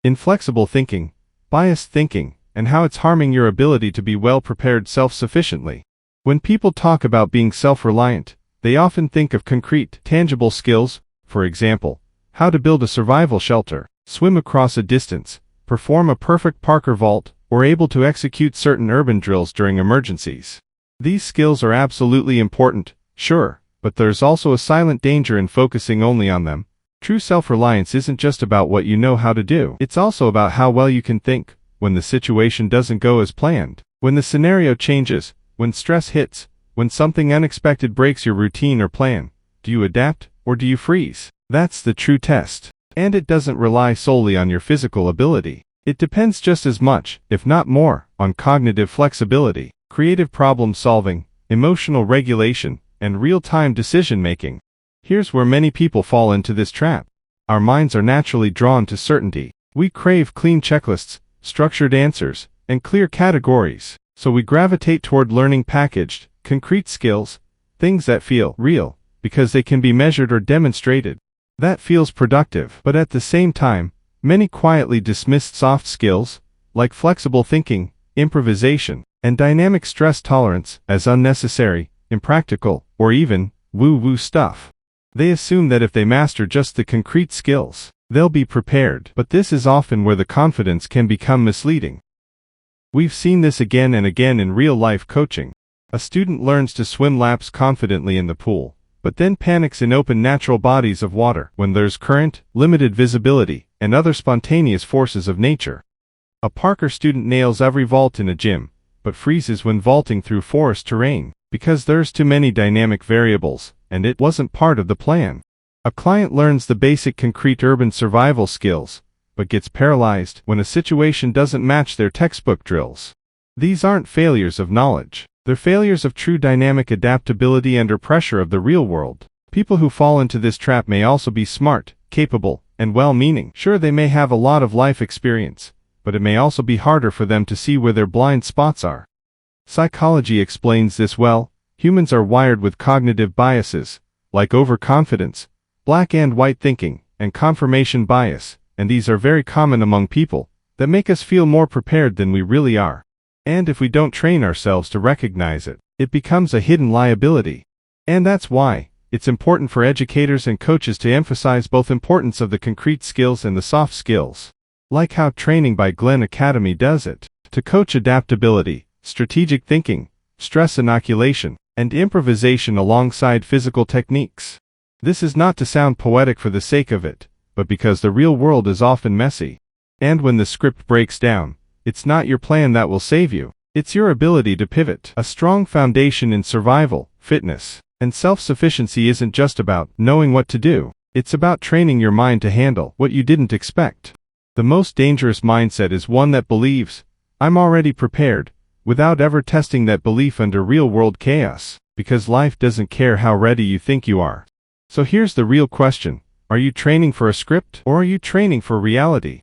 inflexible thinking, biased thinking, and how it's harming your ability to be well-prepared self-sufficiently. When people talk about being self-reliant, they often think of concrete, tangible skills, for example, how to build a survival shelter, swim across a distance, perform a perfect Parker vault, or able to execute certain urban drills during emergencies. These skills are absolutely important, sure, but there's also a silent danger in focusing only on them. True self-reliance isn't just about what you know how to do. It's also about how well you can think when the situation doesn't go as planned, when the scenario changes, when stress hits, when something unexpected breaks your routine or plan. Do you adapt, or do you freeze? That's the true test. And it doesn't rely solely on your physical ability. It depends just as much, if not more, on cognitive flexibility, creative problem solving, emotional regulation, and real-time decision-making. Here's where many people fall into this trap. Our minds are naturally drawn to certainty. We crave clean checklists, structured answers, and clear categories. So we gravitate toward learning packaged, concrete skills, things that feel real, because they can be measured or demonstrated. That feels productive. But at the same time, many quietly dismissed soft skills, like flexible thinking, improvisation, and dynamic stress tolerance, as unnecessary, impractical, or even woo-woo stuff. They assume that if they master just the concrete skills, they'll be prepared. But this is often where the confidence can become misleading. We've seen this again and again in real-life coaching. A student learns to swim laps confidently in the pool, but then panics in open natural bodies of water when there's current, limited visibility, and other spontaneous forces of nature. A Parker student nails every vault in a gym, but freezes when vaulting through forest terrain, because there's too many dynamic variables, and it wasn't part of the plan. A client learns the basic concrete urban survival skills, but gets paralyzed when a situation doesn't match their textbook drills. These aren't failures of knowledge. They're failures of true dynamic adaptability under pressure of the real world. People who fall into this trap may also be smart, capable, and well-meaning. Sure, they may have a lot of life experience, but it may also be harder for them to see where their blind spots are. Psychology explains this well. Humans are wired with cognitive biases, like overconfidence, black and white thinking, and confirmation bias, and these are very common among people, that make us feel more prepared than we really are. And if we don't train ourselves to recognize it, it becomes a hidden liability. And that's why it's important for educators and coaches to emphasize both importance of the concrete skills and the soft skills. Like how Training by Glenn Academy does it, to coach adaptability, strategic thinking, stress inoculation, and improvisation alongside physical techniques. This is not to sound poetic for the sake of it, but because the real world is often messy. And when the script breaks down, it's not your plan that will save you. It's your ability to pivot. A strong foundation in survival, fitness, and self-sufficiency isn't just about knowing what to do. It's about training your mind to handle what you didn't expect. The most dangerous mindset is one that believes, I'm already prepared, without ever testing that belief under real-world chaos, because life doesn't care how ready you think you are. So here's the real question. Are you training for a script, or are you training for reality?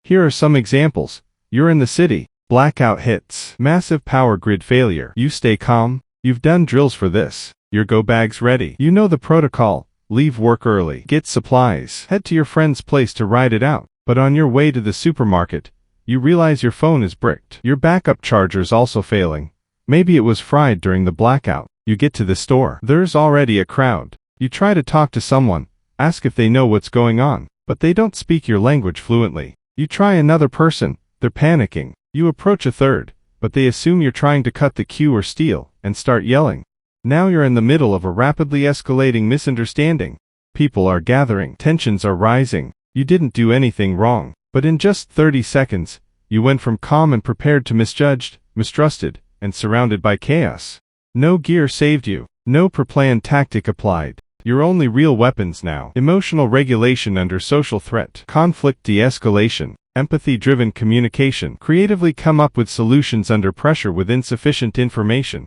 Here are some examples. You're in the city. Blackout hits. Massive power grid failure. You stay calm. You've done drills for this. Your go bag's ready. You know the protocol. Leave work early. Get supplies. Head to your friend's place to ride it out. But on your way to the supermarket, you realize your phone is bricked. Your backup charger's also failing. Maybe it was fried during the blackout. You get to the store. There's already a crowd. You try to talk to someone, ask if they know what's going on, but they don't speak your language fluently. You try another person. They're panicking. You approach a third, but they assume you're trying to cut the queue or steal, and start yelling. Now you're in the middle of a rapidly escalating misunderstanding. People are gathering. Tensions are rising. You didn't do anything wrong, but in just 30 seconds, you went from calm and prepared to misjudged, mistrusted, and surrounded by chaos. No gear saved you. No pre-planned tactic applied. Your only real weapons now: emotional regulation under social threat, conflict de-escalation, empathy-driven communication. Creatively come up with solutions under pressure with insufficient information.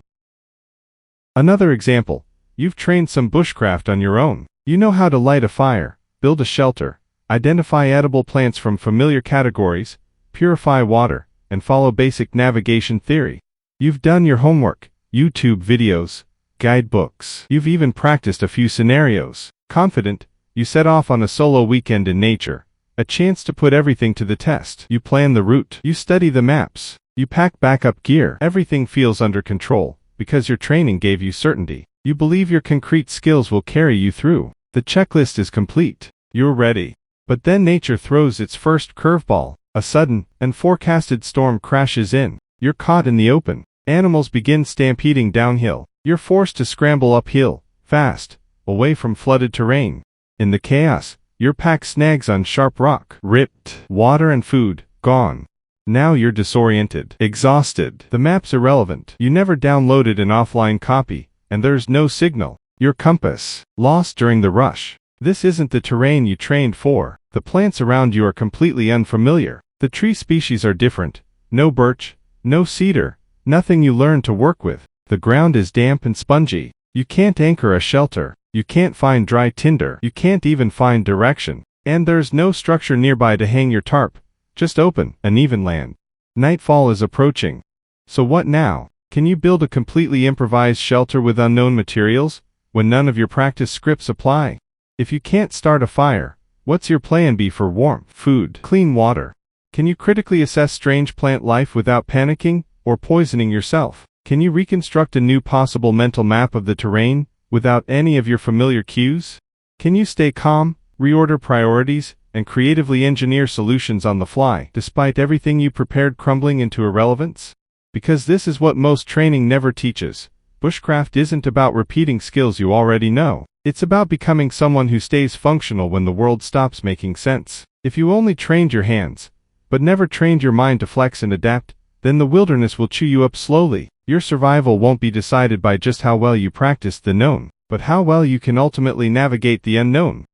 Another example. You've trained some bushcraft on your own. You know how to light a fire, build a shelter, identify edible plants from familiar categories, purify water, and follow basic navigation theory. You've done your homework, YouTube videos, guidebooks. You've even practiced a few scenarios. Confident, you set off on a solo weekend in nature, a chance to put everything to the test. You plan the route. You study the maps. You pack backup gear. Everything feels under control, because your training gave you certainty. You believe your concrete skills will carry you through. The checklist is complete. You're ready. But then nature throws its first curveball. A sudden, unforecasted storm crashes in. You're caught in the open. Animals begin stampeding downhill. You're forced to scramble uphill, fast, away from flooded terrain. In the chaos, your pack snags on sharp rock. Ripped. Water and food, gone. Now you're disoriented, exhausted. The map's irrelevant. You never downloaded an offline copy, and there's no signal. Your compass, lost during the rush. This isn't the terrain you trained for. The plants around you are completely unfamiliar. The tree species are different. No birch, no cedar, nothing you learned to work with. The ground is damp and spongy. You can't anchor a shelter. You can't find dry tinder. You can't even find direction. And there's no structure nearby to hang your tarp. Just open, uneven land. Nightfall is approaching. So what now? Can you build a completely improvised shelter with unknown materials, when none of your practice scripts apply? If you can't start a fire, what's your plan B for warmth, food, clean water? Can you critically assess strange plant life without panicking, or poisoning yourself? Can you reconstruct a new possible mental map of the terrain, without any of your familiar cues? Can you stay calm, reorder priorities, and creatively engineer solutions on the fly, despite everything you prepared crumbling into irrelevance? Because this is what most training never teaches. Bushcraft isn't about repeating skills you already know. It's about becoming someone who stays functional when the world stops making sense. If you only trained your hands, but never trained your mind to flex and adapt, then the wilderness will chew you up slowly. Your survival won't be decided by just how well you practiced the known, but how well you can ultimately navigate the unknown.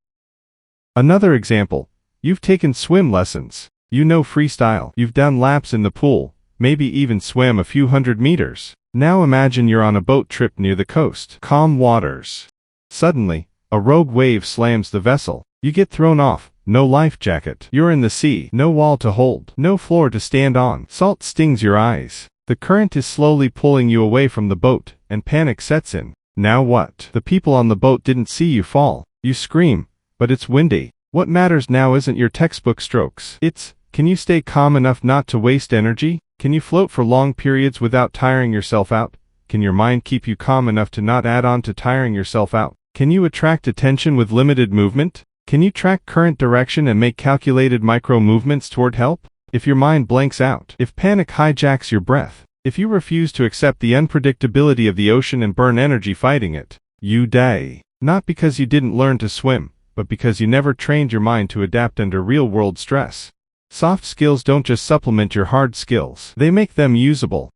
Another example. You've taken swim lessons. You know freestyle. You've done laps in the pool, maybe even swam a few hundred meters. Now imagine you're on a boat trip near the coast. Calm waters. Suddenly, a rogue wave slams the vessel. You get thrown off. No life jacket. You're in the sea. No wall to hold. No floor to stand on. Salt stings your eyes. The current is slowly pulling you away from the boat, and panic sets in. Now what? The people on the boat didn't see you fall. You scream, but it's windy. What matters now isn't your textbook strokes. It's, can you stay calm enough not to waste energy? Can you float for long periods without tiring yourself out? Can your mind keep you calm enough to not add on to tiring yourself out? Can you attract attention with limited movement? Can you track current direction and make calculated micro-movements toward help? If your mind blanks out, if panic hijacks your breath, if you refuse to accept the unpredictability of the ocean and burn energy fighting it, you die. Not because you didn't learn to swim, but because you never trained your mind to adapt under real-world stress. Soft skills don't just supplement your hard skills, they make them usable.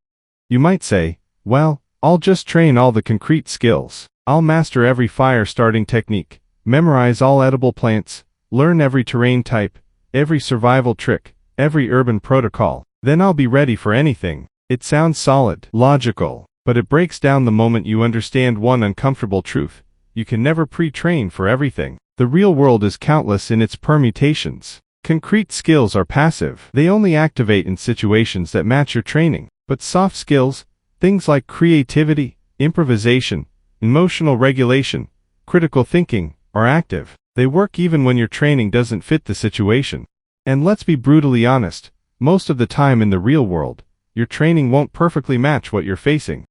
You might say, well, I'll just train all the concrete skills. I'll master every fire-starting technique, memorize all edible plants, learn every terrain type, every survival trick, every urban protocol. Then I'll be ready for anything. It sounds solid, logical, but it breaks down the moment you understand one uncomfortable truth. You can never pre-train for everything. The real world is countless in its permutations. Concrete skills are passive. They only activate in situations that match your training. But soft skills, things like creativity, improvisation, emotional regulation, critical thinking, are active. They work even when your training doesn't fit the situation. And let's be brutally honest, most of the time in the real world, your training won't perfectly match what you're facing.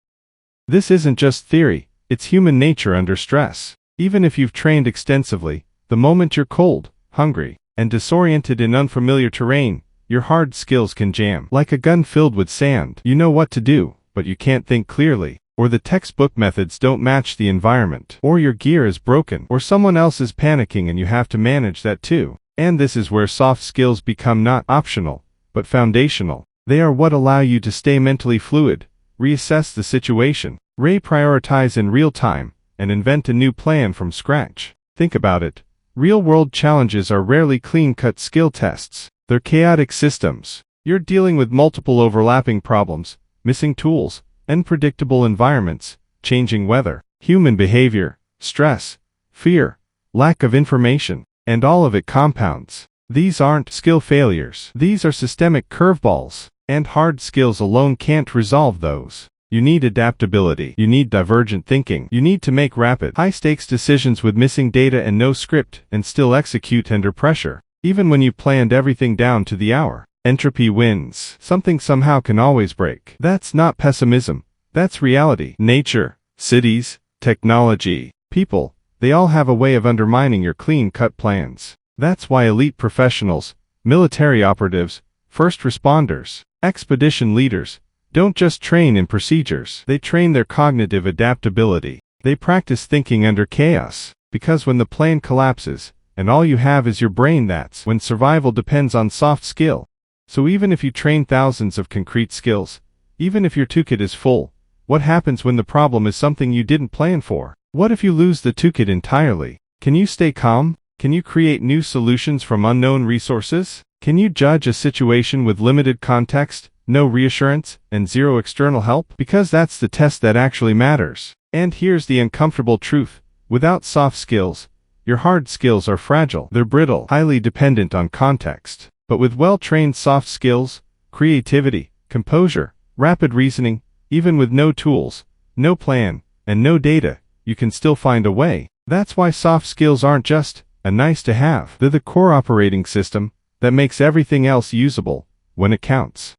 This isn't just theory, it's human nature under stress. Even if you've trained extensively, the moment you're cold, hungry, and disoriented in unfamiliar terrain, your hard skills can jam. Like a gun filled with sand. You know what to do, but you can't think clearly. Or the textbook methods don't match the environment. Or your gear is broken. Or someone else is panicking and you have to manage that too. And this is where soft skills become not optional, but foundational. They are what allow you to stay mentally fluid, reassess the situation, reprioritize in real time, and invent a new plan from scratch. Think about it. Real-world challenges are rarely clean-cut skill tests. They're chaotic systems. You're dealing with multiple overlapping problems, missing tools, unpredictable environments, changing weather, human behavior, stress, fear, lack of information, and all of it compounds. These aren't skill failures. These are systemic curveballs, and hard skills alone can't resolve those. You need adaptability. You need divergent thinking. You need to make rapid, high-stakes decisions with missing data and no script, and still execute under pressure. Even when you planned everything down to the hour, entropy wins. Something somehow can always break. That's not pessimism. That's reality. Nature, cities, technology, people, they all have a way of undermining your clean-cut plans. That's why elite professionals, military operatives, first responders, expedition leaders, don't just train in procedures. They train their cognitive adaptability. They practice thinking under chaos, because when the plan collapses, and all you have is your brain, that's when survival depends on soft skill. So even if you train thousands of concrete skills, even if your toolkit is full, what happens when the problem is something you didn't plan for? What if you lose the toolkit entirely? Can you stay calm? Can you create new solutions from unknown resources? Can you judge a situation with limited context, no reassurance, and zero external help? Because that's the test that actually matters. And here's the uncomfortable truth. Without soft skills, your hard skills are fragile. They're brittle, highly dependent on context. But with well-trained soft skills, creativity, composure, rapid reasoning, even with no tools, no plan, and no data, you can still find a way. That's why soft skills aren't just a nice to have. They're the core operating system that makes everything else usable when it counts.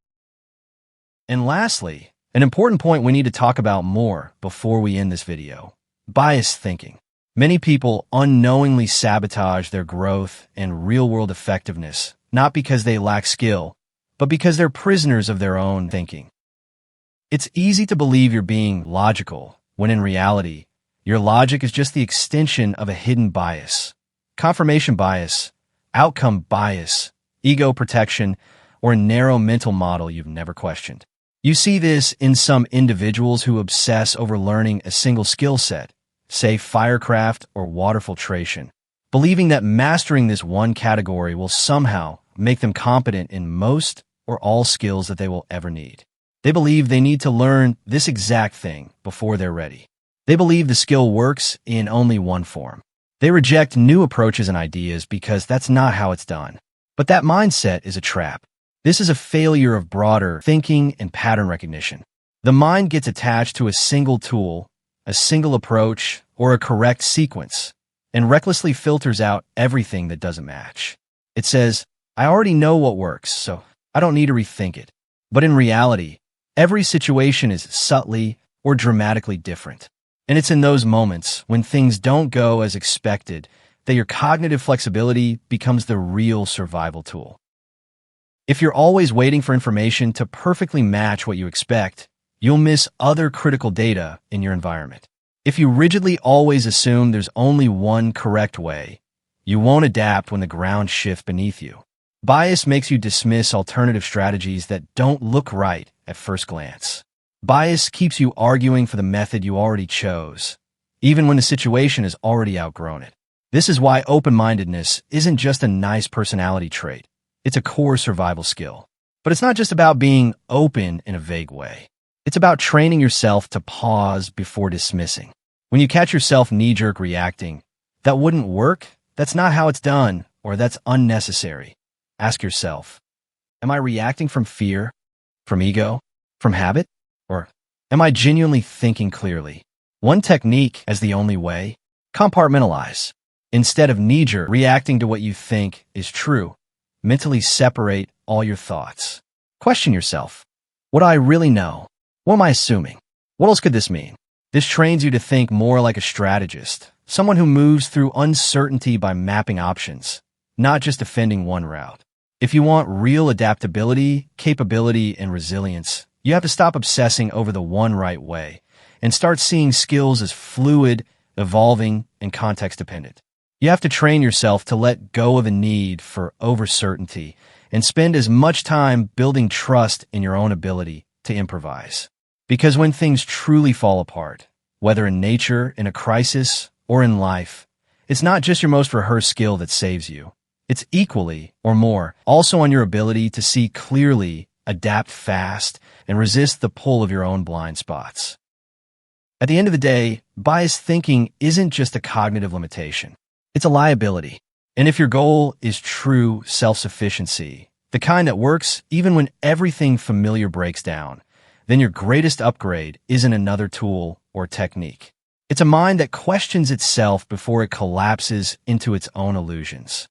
And lastly, an important point we need to talk about more before we end this video: biased thinking. Many people unknowingly sabotage their growth and real-world effectiveness, not because they lack skill, but because they're prisoners of their own thinking. It's easy to believe you're being logical, when in reality, your logic is just the extension of a hidden bias. Confirmation bias, outcome bias, ego protection, or a narrow mental model you've never questioned. You see this in some individuals who obsess over learning a single skill set, say firecraft or water filtration, believing that mastering this one category will somehow make them competent in most or all skills that they will ever need. They believe they need to learn this exact thing before they're ready. They believe the skill works in only one form. They reject new approaches and ideas because that's not how it's done. But that mindset is a trap. This is a failure of broader thinking and pattern recognition. The mind gets attached to a single tool, a single approach, or a correct sequence, and recklessly filters out everything that doesn't match. It says, I already know what works, so I don't need to rethink it. But in reality, every situation is subtly or dramatically different. And it's in those moments when things don't go as expected that your cognitive flexibility becomes the real survival tool. If you're always waiting for information to perfectly match what you expect, you'll miss other critical data in your environment. If you rigidly always assume there's only one correct way, you won't adapt when the ground shifts beneath you. Bias makes you dismiss alternative strategies that don't look right at first glance. Bias keeps you arguing for the method you already chose, even when the situation has already outgrown it. This is why open-mindedness isn't just a nice personality trait. It's a core survival skill. But it's not just about being open in a vague way. It's about training yourself to pause before dismissing. When you catch yourself knee-jerk reacting, that wouldn't work, that's not how it's done, or that's unnecessary. Ask yourself, am I reacting from fear, from ego, from habit, or am I genuinely thinking clearly? One technique as the only way: compartmentalize. Instead of knee-jerk reacting to what you think is true, mentally separate all your thoughts. Question yourself, what do I really know? What am I assuming? What else could this mean? This trains you to think more like a strategist, someone who moves through uncertainty by mapping options, not just defending one route. If you want real adaptability, capability, and resilience, you have to stop obsessing over the one right way and start seeing skills as fluid, evolving, and context-dependent. You have to train yourself to let go of the need for over-certainty and spend as much time building trust in your own ability to improvise. Because when things truly fall apart, whether in nature, in a crisis, or in life, it's not just your most rehearsed skill that saves you. It's equally, or more, also on your ability to see clearly, adapt fast, and resist the pull of your own blind spots. At the end of the day, biased thinking isn't just a cognitive limitation. It's a liability. And if your goal is true self-sufficiency, the kind that works even when everything familiar breaks down, then your greatest upgrade isn't another tool or technique. It's a mind that questions itself before it collapses into its own illusions.